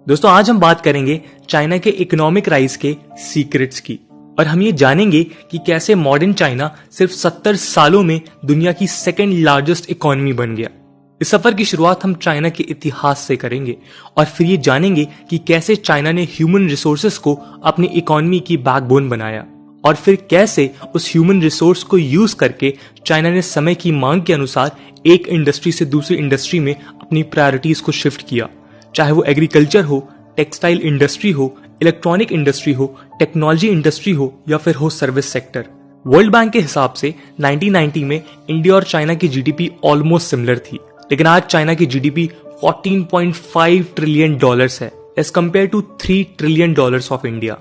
दोस्तों आज हम बात करेंगे चाइना के इकोनॉमिक राइज के सीक्रेट्स की और हम ये जानेंगे कि कैसे मॉडर्न चाइना सिर्फ 70 सालों में दुनिया की सेकंड लार्जेस्ट इकोनॉमी बन गया। इस सफर की शुरुआत हम चाइना के इतिहास से करेंगे और फिर ये जानेंगे कि कैसे चाइना ने ह्यूमन रिसोर्सेस को अपनी इकोनॉमी की बैकबोन बनाया और फिर कैसे उस ह्यूमन रिसोर्स को यूज करके चाइना ने समय की मांग के अनुसार एक इंडस्ट्री से दूसरी इंडस्ट्री में अपनी प्रायोरिटीज को शिफ्ट किया, चाहे वो एग्रीकल्चर हो, टेक्सटाइल इंडस्ट्री हो, इलेक्ट्रॉनिक इंडस्ट्री हो, टेक्नोलॉजी इंडस्ट्री हो या फिर हो सर्विस सेक्टर। वर्ल्ड बैंक के हिसाब से 1990 में इंडिया और चाइना की जीडीपी ऑलमोस्ट सिमिलर थी, लेकिन आज चाइना की जीडीपी 14.5 ट्रिलियन डॉलर्स है as compare to 3 trillion dollars of India.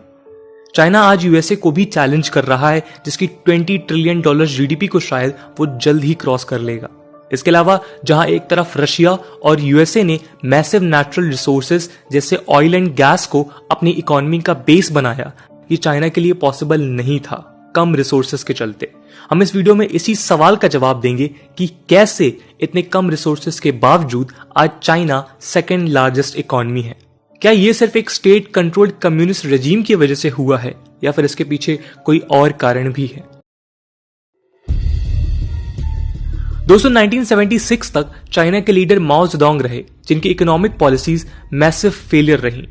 China आज यूएसए को भी चैलेंज कर रहा है, जिसकी 20 ट्रिलियन डॉलर जीडीपी को शायद वो जल्द ही क्रॉस कर लेगा। इसके अलावा जहां एक तरफ रशिया और यूएसए ने मैसिव नेचुरल रिसोर्सेज जैसे ऑयल एंड गैस को अपनी इकोनॉमी का बेस बनाया, ये चाइना के लिए पॉसिबल नहीं था कम रिसोर्सेज के चलते। हम इस वीडियो में इसी सवाल का जवाब देंगे कि कैसे इतने कम रिसोर्सेज के बावजूद आज चाइना सेकेंड लार्जेस्ट इकोनॉमी है। क्या ये सिर्फ एक स्टेट कंट्रोल्ड कम्युनिस्ट रेजिम की वजह से हुआ है या फिर इसके पीछे कोई और कारण भी है? दोस्तों 1976 तक चाइना के लीडर माओ जेडोंग रहे, जिनकी इकोनॉमिक पॉलिसीज मैसिव फेलियर रही।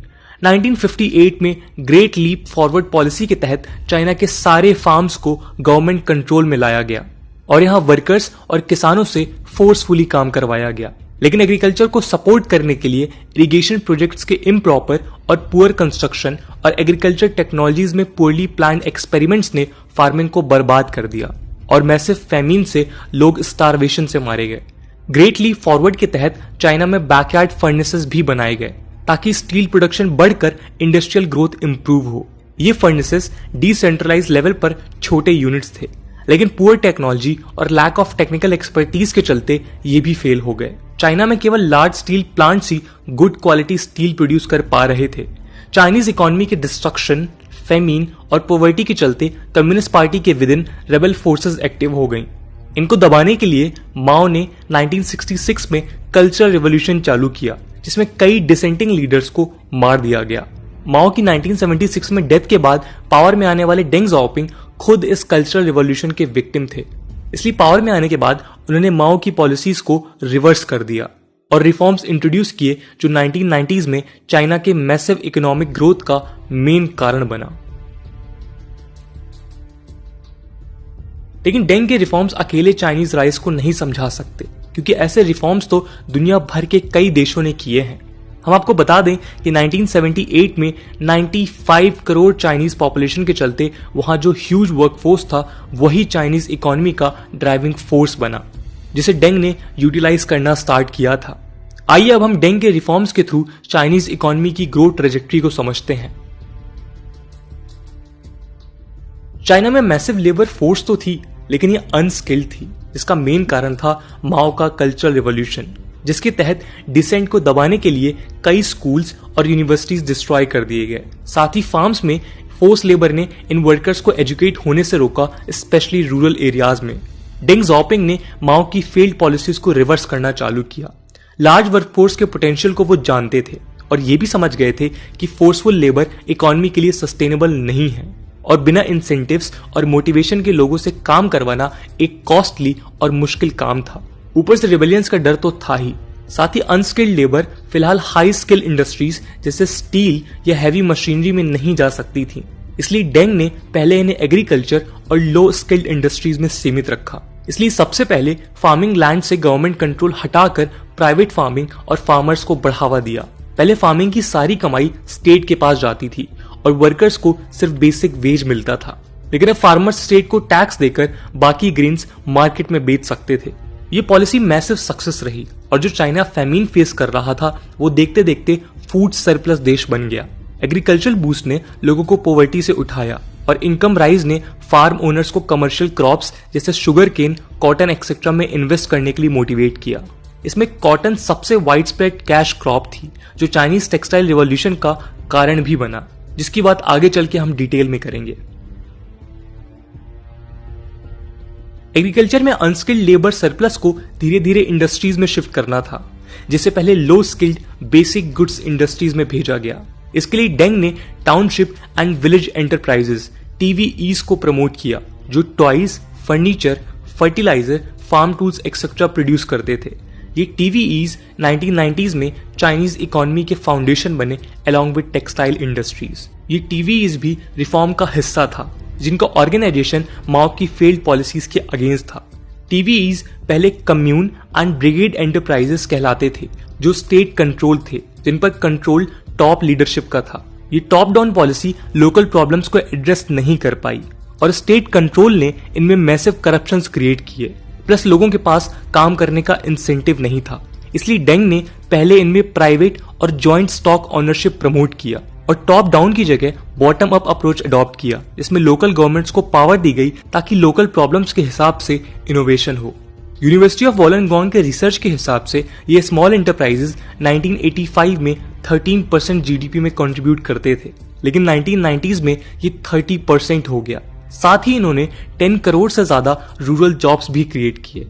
1958 में ग्रेट लीप फॉरवर्ड पॉलिसी के तहत चाइना के सारे फार्म्स को गवर्नमेंट कंट्रोल में लाया गया और यहां वर्कर्स और किसानों से फोर्सफुली काम करवाया गया। लेकिन एग्रीकल्चर को सपोर्ट करने के लिए इरिगेशन प्रोजेक्ट्स के इम्प्रॉपर और पुअर कंस्ट्रक्शन और एग्रीकल्चर टेक्नोलॉजीज में पुअरली प्लान्ड एक्सपेरिमेंट्स ने फार्मिंग को बर्बाद कर दिया और मैसिव फेमिन से लोग स्टारवेशन से मारे गए। ग्रेट लीप फॉरवर्ड के तहत चाइना में बैकयार्ड फर्नेसेस भी बनाए गए ताकि स्टील प्रोडक्शन बढ़कर इंडस्ट्रियल ग्रोथ इंप्रूव हो। ये फर्नेसेस डिसेंट्रलाइज लेवल पर छोटे यूनिट्स थे, लेकिन पुअर टेक्नोलॉजी और लैक ऑफ टेक्निकल एक्सपर्टीज के चलते ये भी फेल हो गए। चाइना में केवल लार्ज स्टील प्लांट्स ही गुड क्वालिटी स्टील प्रोड्यूस कर पा रहे थे। चाइनीज इकोनॉमी के डिस्ट्रक्शन, फेमिन और पॉवर्टी के चलते कम्युनिस्ट पार्टी के विदिन रेबल फोर्सेस एक्टिव हो गईं। इनको दबाने के लिए माओ ने 1966 में कल्चरल रिवॉल्यूशन चालू किया, जिसमें कई डिसेंटिंग लीडर्स को मार दिया गया। माओ की 1976 में डेथ के बाद पावर में आने वाले डेंग ज़ाओपिंग खुद इस कल्चरल रिवॉल्यूशन के विक्टिम थे। इसलिए पावर में आने के बाद उन्होंने माओ की पॉलिसीज को रिवर्स कर दिया और रिफॉर्म्स इंट्रोड्यूस किए जो 1990s में चाइना के मैसिव इकोनॉमिक ग्रोथ का मेन कारण बना। लेकिन डेंग के रिफॉर्म्स अकेले चाइनीज राइज को नहीं समझा सकते, क्योंकि ऐसे रिफॉर्म्स तो दुनिया भर के कई देशों ने किए हैं। हम आपको बता दें कि 1978 में 95 करोड़ चाइनीज पॉपुलेशन के चलते वहां जो ह्यूज वर्कफोर्स था वही चाइनीज इकोनॉमी का ड्राइविंग फोर्स बना, जिसे डेंग ने यूटिलाइज करना स्टार्ट किया था। आइए अब हम डेंग के रिफॉर्म्स के थ्रू चाइनीज इकोनॉमी की ग्रोथ ट्रेजेक्टरी को समझते हैं। चाइना में मैसिव लेबर फोर्स तो थी, लेकिन ये अनस्किल्ड थी, जिसका मेन कारण था माओ का कल्चरल रिवॉल्यूशन, जिसके तहत डिसेंट को दबाने के लिए कई स्कूल्स और यूनिवर्सिटीज डिस्ट्रॉय कर दिए गए। साथ ही फार्म्स में फोर्स लेबर ने इन वर्कर्स को एजुकेट होने से रोका, स्पेशली रूरल एरियाज में। डेंग ज़ाओपिंग ने माओ की फेल्ड पॉलिसीज को रिवर्स करना चालू किया। लार्ज वर्कफोर्स के पोटेंशियल को वो जानते थे और ये भी समझ गए थे कि फोर्सफुल लेबर इकोनॉमी के लिए सस्टेनेबल नहीं है और बिना इंसेंटिव्स और मोटिवेशन के लोगों से काम करवाना एक कॉस्टली और मुश्किल काम था। ऊपर से रिबेलियंस का डर तो था ही, साथ ही अनस्किल्ड लेबर फिलहाल हाई स्किल इंडस्ट्रीज जैसे स्टील या हैवी मशीनरी में नहीं जा सकती थी। इसलिए डेंग ने पहले इन्हें एग्रीकल्चर और लो स्किल्ड इंडस्ट्रीज में सीमित रखा। इसलिए सबसे पहले फार्मिंग लैंड से गवर्नमेंट कंट्रोल हटाकर प्राइवेट फार्मिंग और फार्मर्स को बढ़ावा दिया। पहले फार्मिंग की सारी कमाई स्टेट के पास जाती थी और वर्कर्स को सिर्फ बेसिक वेज मिलता था, लेकिन अब फार्मर्स स्टेट को टैक्स देकर बाकी ग्रेन्स मार्केट में बेच सकते थे। ये पॉलिसी मैसिव सक्सेस रही और जो चाइना फेमिन फेस कर रहा था वो देखते देखते फूड सरप्लस देश बन गया। एग्रीकल्चरल बूस्ट ने लोगों को पॉवर्टी से उठाया और इनकम राइज ने फार्म ओनर्स को कमर्शियल क्रॉप्स जैसे शुगर केन, कॉटन एक्सेट्रा में इन्वेस्ट करने के लिए मोटिवेट किया। इसमें कॉटन सबसे वाइड स्प्रेड कैश क्रॉप थी, जो चाइनीज टेक्सटाइल रिवॉल्यूशन का कारण भी बना, जिसकी बात आगे चल के हम डिटेल में करेंगे। एग्रीकल्चर में अनस्किल्ड लेबर सरप्लस को धीरे धीरे इंडस्ट्रीज में शिफ्ट करना था, जिसे पहले low skilled basic goods industries में भेजा गया। इसके लिए डेंग ने township and village enterprises TVEs को प्रमोट किया, जो toys, furniture, fertilizer, farm tools etcetera produce करते थे। ये TVEs 1990s में चाइनीज इकोनॉमी के फाउंडेशन बने अलॉन्ग विद टेक्सटाइल इंडस्ट्रीज। ये TVEs भी रिफॉर्म का हिस्सा था, जिनका ऑर्गेनाइजेशन माओ की फेल्ड पॉलिसीज के अगेंस्ट था। TVEs पहले कम्यून एंड ब्रिगेड एंटरप्राइजेस कहलाते थे, जो स्टेट कंट्रोल थे, जिन पर कंट्रोल टॉप लीडरशिप का था। ये top down policy local problems को एड्रेस नहीं कर पाई और स्टेट कंट्रोल ने इनमें मैसिव करप्शंस क्रिएट किए, प्लस लोगों के पास काम करने का इंसेंटिव नहीं था। इसलिए डेंग ने पहले इनमें प्राइवेट और जॉइंट स्टॉक ओनरशिप प्रमोट किया और टॉप डाउन की जगह बॉटम अप अप्रोच अडॉप्ट किया, जिसमें लोकल गवर्नमेंट्स को पावर दी गई ताकि लोकल प्रॉब्लम्स के हिसाब से इनोवेशन हो। यूनिवर्सिटी ऑफ वोलोंगोंग के रिसर्च के हिसाब से ये स्मॉल एंटरप्राइजेस 1985 में 13% GDP में कंट्रीब्यूट करते थे, लेकिन 1990s में ये 30% हो गया। साथ ही इन्होंने 10 करोड़ से ज्यादा रूरल जॉब्स भी क्रिएट किए।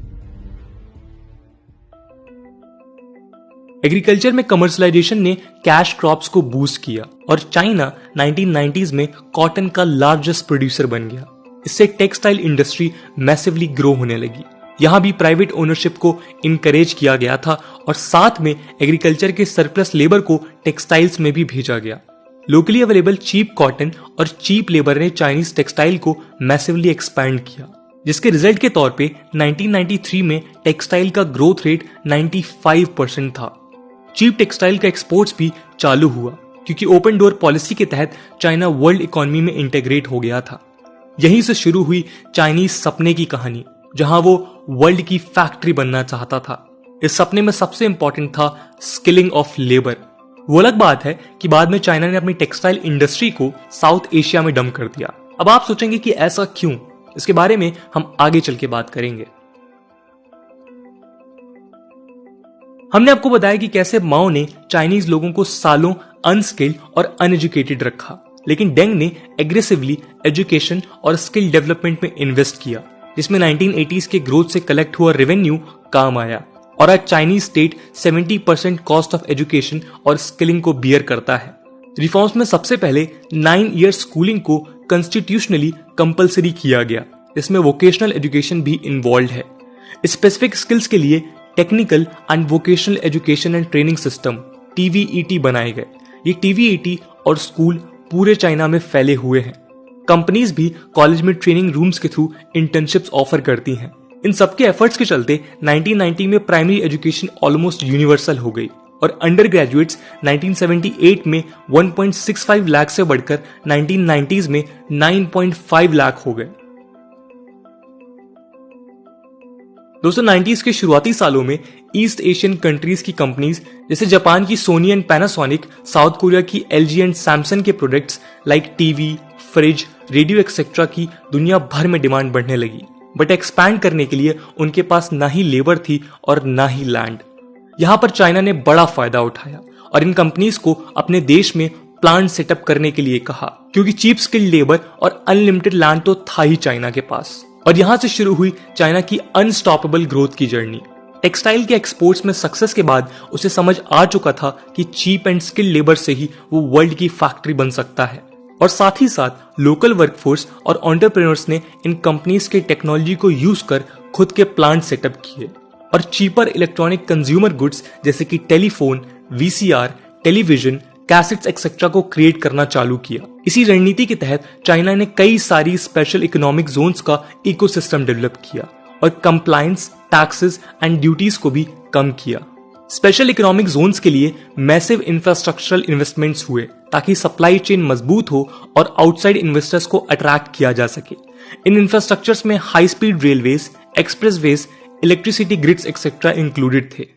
एग्रीकल्चर में कमर्शियलाइजेशन ने कैश क्रॉप्स को बूस्ट किया और चाइना 1990s में कॉटन का लार्जेस्ट प्रोड्यूसर बन गया। इससे टेक्सटाइल इंडस्ट्री मैसिवली ग्रो होने लगी। यहां भी प्राइवेट ओनरशिप को इनकरेज किया गया था और साथ में एग्रीकल्चर के सरप्लस लेबर को टेक्सटाइल्स में भी भेजा गया। लोकली अवेलेबल चीप कॉटन और चीप लेबर ने चाइनीज टेक्सटाइल को मैसिवली एक्सपैंड किया, जिसके रिजल्ट के तौर पे 1993 में टेक्सटाइल का ग्रोथ रेट 95% था। चीप टेक्सटाइल का एक्सपोर्ट्स भी चालू हुआ क्योंकि ओपन डोर पॉलिसी के तहत चाइना वर्ल्ड इकोनॉमी में इंटीग्रेट हो गया था। यहीं से शुरू हुई चाइनीज सपने की कहानी, जहां वो वर्ल्ड की फैक्ट्री बनना चाहता था। इस सपने में सबसे इंपॉर्टेंट था स्किलिंग ऑफ लेबर। वो अलग बात है कि बाद में चाइना ने अपनी टेक्सटाइल इंडस्ट्री को साउथ एशिया में डंप कर दिया। अब आप सोचेंगे कि ऐसा क्यों? इसके बारे में हम आगे चल के बात करेंगे। हमने आपको बताया कि कैसे माओ ने चाइनीज लोगों को सालों अनस्किल्ड और अनएजुकेटेड रखा, लेकिन डेंग ने एग्रेसिवली एजुकेशन और स्किल डेवलपमेंट में इन्वेस्ट किया, जिसमें 1980s के ग्रोथ से कलेक्ट हुआ रेवेन्यू काम आया और आज Chinese state 70% cost of education और स्किलिंग को बियर करता है। रिफॉर्म्स में सबसे पहले 9 ईयर स्कूलिंग को कॉन्स्टिट्यूशनली कंपलसरी किया गया, इसमें वोकेशनल एजुकेशन भी इन्वॉल्व है। स्पेसिफिक स्किल्स के लिए technical and vocational education and training system TVET बनाए गए। ये TVET और स्कूल पूरे चाइना में फैले हुए हैं। कंपनीज भी कॉलेज में ट्रेनिंग रूम्स के थ्रू इंटर्नशिप्स ऑफर करती हैं। इन सबके एफर्ट्स के चलते 1990 में प्राइमरी एजुकेशन ऑलमोस्ट यूनिवर्सल हो गई और अंडर ग्रेजुएट्स 1978 में 1.65 लाख से बढ़कर 1990s में 9.5 लाख हो गए। दोस्तों 90s के शुरुआती सालों में ईस्ट एशियन कंट्रीज की कंपनीज जैसे जापान की Sony and Panasonic, south Korea की LG एंड सैमसंग के products like TV, fridge, radio etcetera की दुनिया भर में डिमांड बढ़ने लगी, बट एक्सपैंड करने के लिए उनके पास ना ही लेबर थी और ना ही लैंड। यहां पर चाइना ने बड़ा फायदा उठाया और इन कंपनीज को अपने देश में प्लांट सेटअप करने के लिए कहा, क्योंकि चीप स्किल्ड लेबर और अनलिमिटेड लैंड तो था ही चाइना के पास। और यहां से शुरू हुई चाइना की अनस्टॉपेबल ग्रोथ की जर्नी। टेक्सटाइल के एक्सपोर्ट्स में सक्सेस के बाद उसे समझ आ चुका था कि चीप एंड स्किल्ड लेबर से ही वो वर्ल्ड की फैक्ट्री बन सकता है, और साथ ही साथ लोकल वर्कफोर्स और एंटरप्रेन्योर्स ने इन कंपनीज के टेक्नोलॉजी को यूज कर खुद के प्लांट सेटअप किए और चीपर इलेक्ट्रॉनिक कंज्यूमर गुड्स जैसे कि telephone, VCR, television, cassettes etcetera को क्रिएट करना चालू किया। इसी रणनीति के तहत चाइना ने कई सारी स्पेशल इकोनॉमिक जोन्स का इकोसिस्टम डेवलप किया और कंप्लायंस, टैक्सेस एंड ड्यूटीज को भी कम किया। स्पेशल इकोनॉमिक जोन्स के लिए मैसिव इंफ्रास्ट्रक्चरल इन्वेस्टमेंट्स हुए ताकि सप्लाई चेन मजबूत हो और आउटसाइड इन्वेस्टर्स को अट्रैक्ट किया जा सके। इन इंफ्रास्ट्रक्चर्स में high speed railways, expressways, electricity grids etcetera included थे।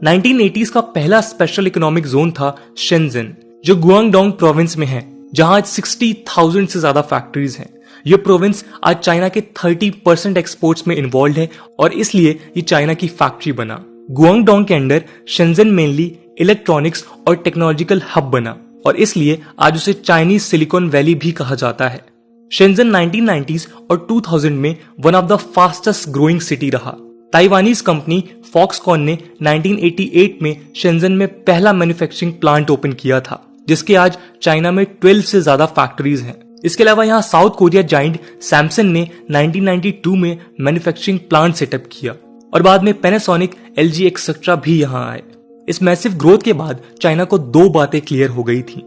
1980s का पहला स्पेशल इकोनॉमिक जोन था शेंजन, जो गुआंगडोंग प्रोविंस में है, जहां आज 60,000 से ज्यादा फैक्ट्रीज हैं। यह प्रोविंस आज चाइना के 30% एक्सपोर्ट्स में इन्वॉल्व है और इसलिए ये चाइना की फैक्ट्री बना। गुआंगडोंग के अंडर शेंजन मेनली इलेक्ट्रॉनिक्स और टेक्नोलॉजिकल हब बना और इसलिए आज उसे चाइनीज सिलिकॉन वैली भी कहा जाता है। शेंजन 1990s और 2000 में one of the fastest growing city रहा। ताइवानीज कंपनी फॉक्सकॉन ने 1988 में शेंजन में पहला मैन्युफैक्चरिंग प्लांट ओपन किया था, जिसके आज चाइना में 12 से ज्यादा फैक्ट्रीज हैं। इसके अलावा यहाँ साउथ कोरिया जाइंट सैमसंग ने 1992 में मैन्युफैक्चरिंग प्लांट सेटअप किया और बाद में पैनासोनिक, एलजी एक्सेट्रा भी यहाँ आए। इस मैसिव ग्रोथ के बाद चाइना को दो बातें क्लियर हो गई थी।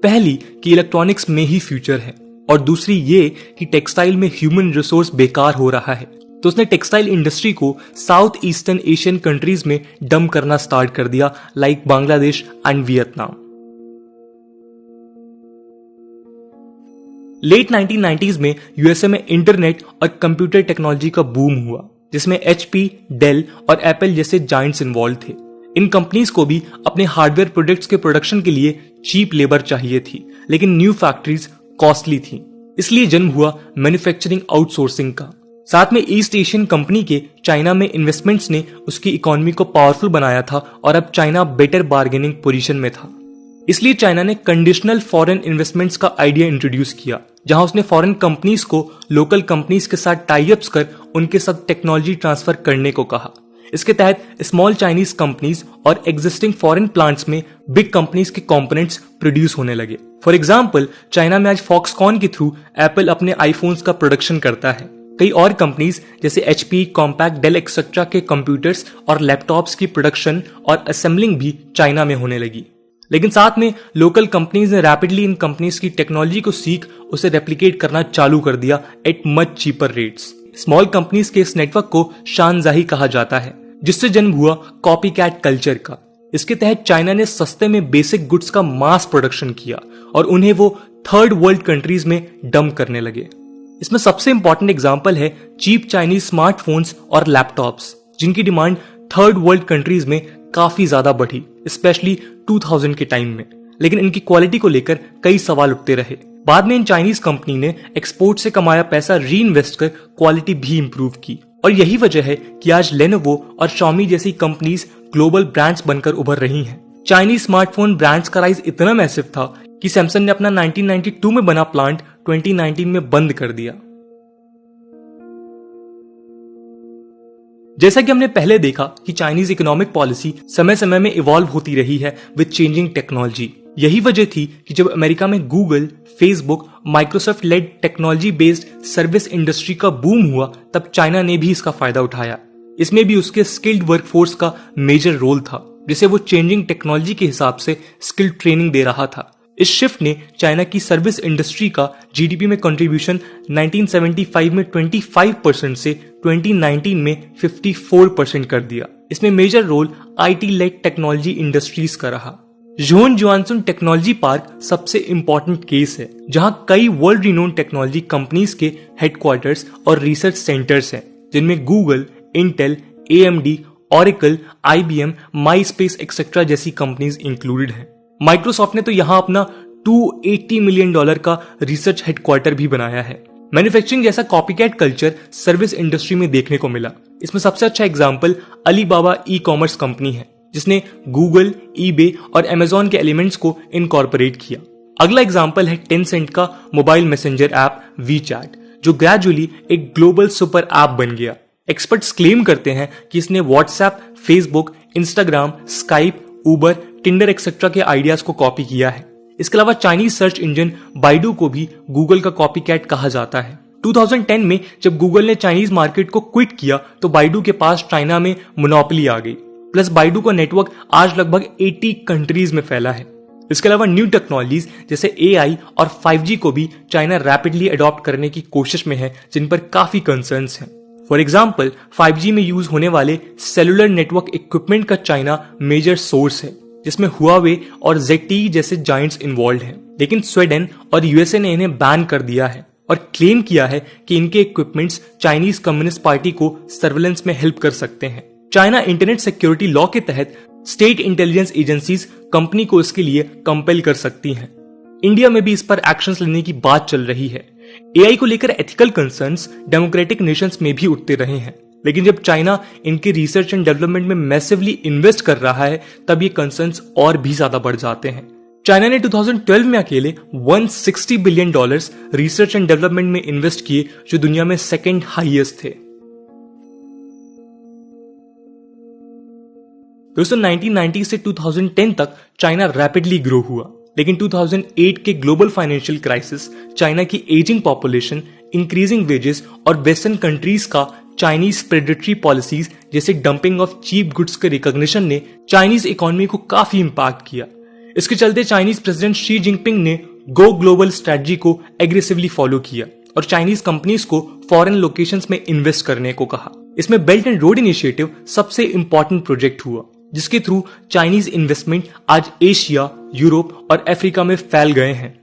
पहली कि इलेक्ट्रॉनिक्स में ही फ्यूचर है और दूसरी ये कि टेक्सटाइल में ह्यूमन रिसोर्स बेकार हो रहा है। तो उसने टेक्सटाइल इंडस्ट्री को साउथ ईस्टर्न एशियन कंट्रीज में डंप करना स्टार्ट कर दिया, like Bangladesh and Vietnam. Late 1990s में यूएसए में इंटरनेट और कंप्यूटर टेक्नोलॉजी का बूम हुआ, जिसमें एचपी, डेल और एप्पल जैसे जायंट्स इन्वॉल्व थे। इन कंपनीज को भी अपने हार्डवेयर प्रोडक्ट्स के प्रोडक्शन के लिए चीप लेबर चाहिए थी, लेकिन न्यू फैक्ट्रीज कॉस्टली थी। इसलिए जन्म हुआ मैन्युफैक्चरिंग आउटसोर्सिंग का। साथ में ईस्ट एशियन कंपनी के चाइना में इन्वेस्टमेंट्स ने उसकी इकोनॉमी को पावरफुल बनाया था और अब चाइना बेटर बार्गेनिंग पोजीशन में था। इसलिए चाइना ने कंडीशनल फॉरेन इन्वेस्टमेंट्स का आइडिया इंट्रोड्यूस किया, जहां उसने फॉरेन कंपनीज को लोकल कंपनीज के साथ टाई अप्स कर उनके साथ टेक्नोलॉजी ट्रांसफर करने को कहा। इसके तहत स्मॉल चाइनीज कंपनीज और एग्जिस्टिंग फॉरेन प्लांट्स में बिग कंपनीज के कंपोनेंट्स प्रोड्यूस होने लगे। फॉर एग्जांपल, चाइना में आज फॉक्सकॉन के थ्रू एप्पल अपने आईफोन्स का प्रोडक्शन करता है। कई और कंपनीज जैसे एचपी, कॉम्पैक्ट, डेल एक्सेट्रा के कंप्यूटर्स और लैपटॉप्स की प्रोडक्शन और असेंबलिंग भी चाइना में होने लगी। लेकिन साथ में लोकल कंपनीज ने रैपिडली इन कंपनीज की टेक्नोलॉजी को सीख उसे रेप्लिकेट करना चालू कर दिया eight much cheaper rates. Small companies के इस नेटवर्क को शानजाही कहा जाता है, जिससे जन्म हुआ कॉपी कैट कल्चर का। इसके तहत चाइना ने सस्ते में बेसिक गुड्स का मास प्रोडक्शन किया और उन्हें वो थर्ड वर्ल्ड कंट्रीज में डंप करने लगे। इसमें सबसे इंपॉर्टेंट एग्जांपल है चीप चाइनीज स्मार्टफोन्स और लैपटॉप्स, जिनकी डिमांड थर्ड वर्ल्ड कंट्रीज में काफी ज्यादा बढ़ी, स्पेशली 2000 के टाइम में। लेकिन इनकी क्वालिटी को लेकर कई सवाल उठते रहे। बाद में इन चाइनीज कंपनी ने एक्सपोर्ट से कमाया पैसा री इन्वेस्ट कर क्वालिटी भी इंप्रूव की और यही वजह है कि आज लेनोवो और Xiaomi जैसी कंपनीज ग्लोबल ब्रांड्स बनकर उभर रही हैं। चाइनीज स्मार्टफोन ब्रांड्स का राइज इतना मैसिव था कि सैमसंग ने अपना 1992 में बना प्लांट 2019 में बंद कर दिया। जैसा कि हमने पहले देखा कि चाइनीज इकोनॉमिक पॉलिसी समय समय में इवॉल्व होती रही है विद चेंजिंग टेक्नोलॉजी। यही वजह थी कि जब अमेरिका में Google, Facebook, Microsoft led technology based service industry का बूम हुआ, तब चाइना ने भी इसका फायदा उठाया। इसमें भी उसके स्किल्ड वर्कफोर्स का मेजर रोल था, जिसे वो चेंजिंग टेक्नोलॉजी के हिसाब से स्किल्ड ट्रेनिंग दे रहा था। इस शिफ्ट ने चाइना की सर्विस इंडस्ट्री का जीडीपी में कंट्रीब्यूशन 1975 में 25% से 2019 में 54% कर दिया। इसमें major role IT led technology industries का रहा। जोहनजुआनसुन टेक्नोलॉजी पार्क सबसे इंपॉर्टेंट केस है, जहां कई वर्ल्ड रिनोन टेक्नोलॉजी कंपनीज के हेडक्वार्टर्स और रिसर्च सेंटर्स हैं, जिनमें Google, Intel, AMD, Oracle, IBM, Myspace etcetera जैसी कंपनीज इंक्लूडेड हैं। माइक्रोसॉफ्ट ने तो यहां अपना $280 मिलियन का रिसर्च हेडक्वार्टर भी बनाया है। मैन्युफैक्चरिंग जैसा कॉपीकैट कल्चर सर्विस इंडस्ट्री में देखने को मिला। इसमें सबसे अच्छा एग्जांपल अलीबाबा ई-कॉमर्स कंपनी है, जिसने गूगल, eBay और Amazon के एलिमेंट्स को इनकॉर्पोरेट किया। अगला एग्जांपल है टेंसेंट का मोबाइल मैसेंजर ऐप WeChat, जो ग्रेजुअली एक ग्लोबल सुपर ऐप बन गया। एक्सपर्ट्स क्लेम करते हैं कि इसने व्हाट्सएप, फेसबुक, इंस्टाग्राम, स्काइप, उबर, टिंडर एक्सेट्रा के आइडियाज को कॉपी किया है। इसके अलावा चाइनीज सर्च इंजन बाइडू को भी गूगल का कॉपीकैट कहा जाता है। 2010 में जब गूगल ने चाइनीज मार्केट को क्विट किया, तो बाइडू के पास चाइना में मोनोपोली आ गई। प्लस बाइडू का नेटवर्क आज लगभग 80 कंट्रीज में फैला है। इसके अलावा न्यू टेक्नोलॉजीज जैसे AI और 5G को भी चाइना रैपिडली अडॉप्ट करने की कोशिश में है, जिन पर काफी कंसर्न्स हैं। फॉर एग्जाम्पल, 5G में यूज होने वाले सेलुलर नेटवर्क इक्विपमेंट का चाइना मेजर सोर्स है, जिसमें हुआवे और ZTE जैसे जायंट्स इन्वॉल्व हैं। लेकिन स्वीडन और USA ने इन्हें बैन कर दिया है और क्लेम किया है कि इनके इक्विपमेंट्स चाइनीज कम्युनिस्ट पार्टी को सर्वेलेंस में हेल्प कर सकते हैं। चाइना इंटरनेट सिक्योरिटी लॉ के तहत स्टेट इंटेलिजेंस एजेंसीज कंपनी को इसके लिए कंपेल कर सकती हैं। इंडिया में भी इस पर एक्शंस लेने की बात चल रही है। AI को लेकर एथिकल कंसर्न्स डेमोक्रेटिक नेशंस में भी उठते रहे हैं, लेकिन जब चाइना इनके रिसर्च एंड डेवलपमेंट में मैसिवली इन्वेस्ट कर रहा है, तब ये कंसर्न्स और भी ज्यादा बढ़ जाते हैं। चाइना ने 2012 में अकेले $160 बिलियन रिसर्च एंड डेवलपमेंट में इन्वेस्ट किए, जो दुनिया में सेकंड हाईएस्ट थे। दोस्तों 1990 से 2010 तक चाइना रैपिडली ग्रो हुआ, लेकिन 2008 के ग्लोबल फाइनेंशियल क्राइसिस, चाइना की एजिंग पॉपुलेशन, इंक्रीजिंग वेजेस और वेस्टर्न कंट्रीज का चाइनीज प्रेडेटरी पॉलिसीज जैसे डंपिंग ऑफ चीप गुड्स के रिकॉग्निशन ने चाइनीज इकोनॉमी को काफी इंपैक्ट किया। इसके चलते चाइनीज प्रेसिडेंट शी जिनपिंग ने गो ग्लोबल स्ट्रेटजी को एग्रेसिवली फॉलो किया और चाइनीज कंपनीज को फॉरेन लोकेशंस में इन्वेस्ट करने को कहा। इसमें बेल्ट एंड रोड इनिशिएटिव सबसे इंपॉर्टेंट प्रोजेक्ट हुआ, जिसके थ्रू चाइनीज इन्वेस्टमेंट आज एशिया, यूरोप और अफ्रीका में फैल गए हैं।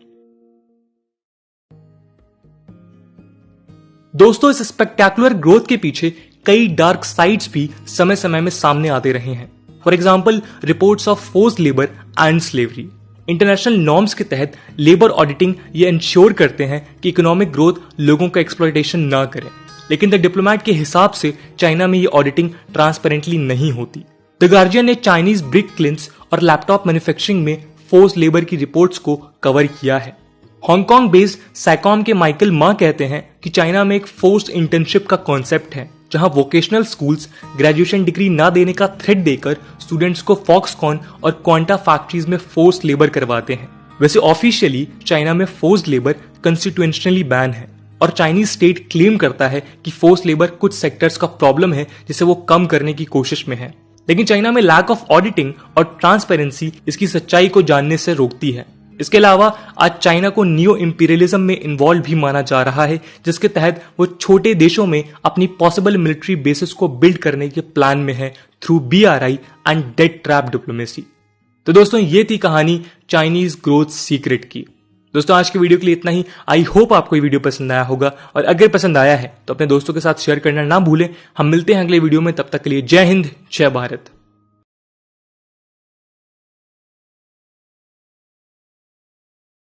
दोस्तों इस स्पेक्टेकुलर ग्रोथ के पीछे कई डार्क साइड्स भी समय समय में सामने आते रहे हैं। For example reports of forced labour and slavery. International norms के तहत लेबर ऑडिटिंग ये इंश्योर करते हैं कि इकोनॉमिक ग्रोथ लोगों का एक्सप्लॉयटेशन ना करे, लेकिन द डिप्लोमैट के हिसाब से चाइना में ये ऑडिटिंग ट्रांसपेरेंटली नहीं होती। द गार्जियन ने चाइनीज ब्रिक क्लिंस और लैपटॉप मैन्युफैक्चरिंग में फोर्स्ड लेबर की रिपोर्ट्स को कवर किया है। हांगकांग बेस्ड सैकॉम के माइकल मा कहते हैं कि चाइना में एक फोर्स्ड इंटर्नशिप का कॉन्सेप्ट है, जहां वोकेशनल स्कूल्स ग्रेजुएशन डिग्री ना देने का थ्रेट देकर स्टूडेंट्स को फॉक्सकॉन और क्वांटा फैक्ट्रीज में फोर्स्ड लेबर करवाते हैं। वैसे ऑफिशियली चाइना में फोर्स्ड लेबर कॉन्स्टिट्यूशनली बैन है और चाइनीज स्टेट क्लेम करता है कि फोर्स्ड लेबर कुछ सेक्टर्स का प्रॉब्लम है जिसे वो कम करने की कोशिश में है, लेकिन चाइना में लैक ऑफ ऑडिटिंग और ट्रांसपेरेंसी इसकी सच्चाई को जानने से रोकती है। इसके अलावा आज चाइना को नियो इंपीरियलिज्म में इन्वॉल्व भी माना जा रहा है, जिसके तहत वो छोटे देशों में अपनी पॉसिबल मिलिट्री बेसिस को बिल्ड करने के प्लान में है through BRI and debt trap diplomacy. तो दोस्तों ये थी कहानी चाइनीज ग्रोथ सीक्रेट की। दोस्तों आज के वीडियो के लिए इतना ही। आई होप आपको ये वीडियो पसंद आया होगा, और अगर पसंद आया है तो अपने दोस्तों के साथ शेयर करना ना भूलें। हम मिलते हैं अगले वीडियो में, तब तक के लिए जय हिंद, जय भारत।